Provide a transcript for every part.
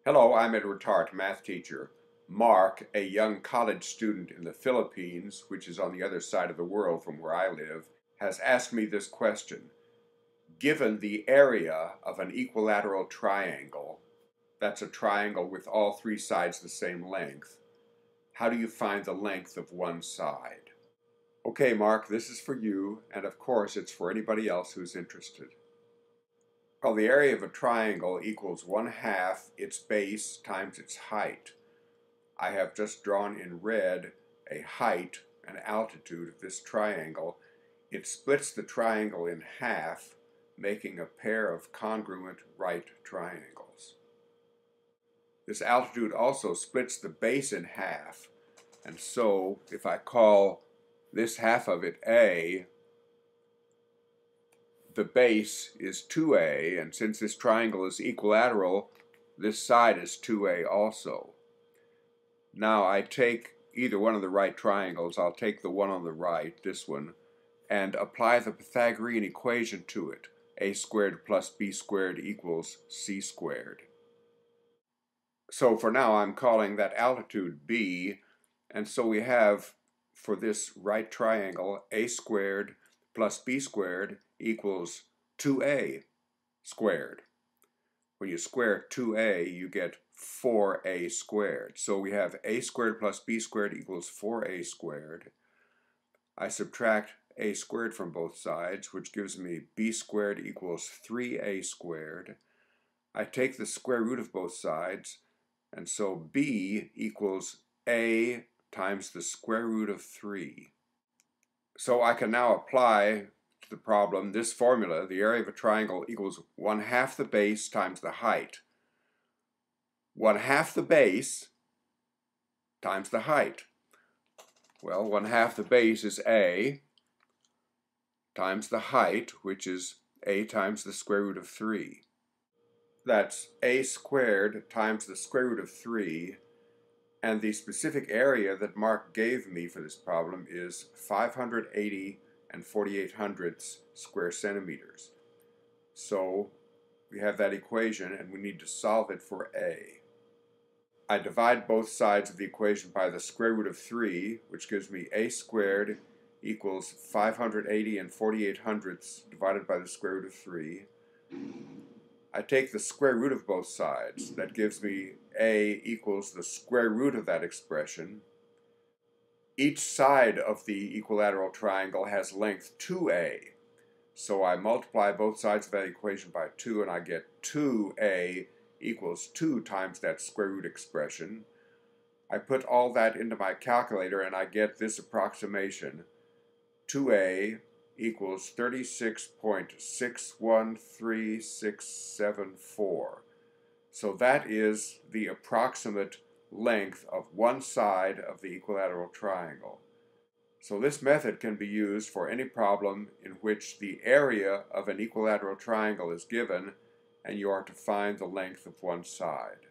Hello, I'm ETarte, math teacher. Mark, a young college student in the Philippines, which is on the other side of the world from where I live, has asked me this question. Given the area of an equilateral triangle, that's a triangle with all three sides the same length, how do you find the length of one side? Okay, Mark, this is for you, and of course it's for anybody else who's interested. Well, the area of a triangle equals 1/2 its base times its height. I have just drawn in red a height and altitude of this triangle. It splits the triangle in half, making a pair of congruent right triangles. This altitude also splits the base in half, and so if I call this half of it A, the base is 2A, and since this triangle is equilateral, this side is 2A also. Now I take either one of the right triangles, I'll take the one on the right, this one, and apply the Pythagorean equation to it. A squared plus b squared equals c squared. So for now I'm calling that altitude b, and so we have for this right triangle a squared plus b squared equals 2a squared. When you square 2a, you get 4a squared. So we have a squared plus b squared equals 4a squared. I subtract a squared from both sides, which gives me b squared equals 3a squared. I take the square root of both sides, and so b equals a times the square root of 3. So I can now apply to the problem this formula. The area of a triangle equals 1/2 the base times the height. 1/2 the base times the height. Well, 1/2 the base is a times the height, which is a times the square root of 3. That's a squared times the square root of 3, and the specific area that Mark gave me for this problem is 580 and 48/100 square centimeters. So we have that equation and we need to solve it for a. I divide both sides of the equation by the square root of 3, which gives me a squared equals 580 and 48/100 divided by the square root of 3. I take the square root of both sides. That gives me a equals the square root of that expression. Each side of the equilateral triangle has length 2a. So I multiply both sides of that equation by 2 and I get 2a equals 2 times that square root expression. I put all that into my calculator and I get this approximation. 2a equals 36.613674. So that is the approximate length of one side of the equilateral triangle. So this method can be used for any problem in which the area of an equilateral triangle is given and you are to find the length of one side.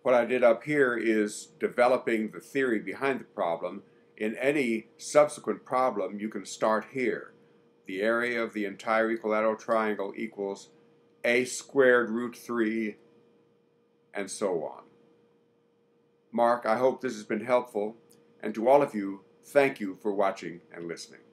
What I did up here is developing the theory behind the problem. In any subsequent problem, you can start here. The area of the entire equilateral triangle equals a squared root 3, and so on. Mark, I hope this has been helpful, and to all of you, thank you for watching and listening.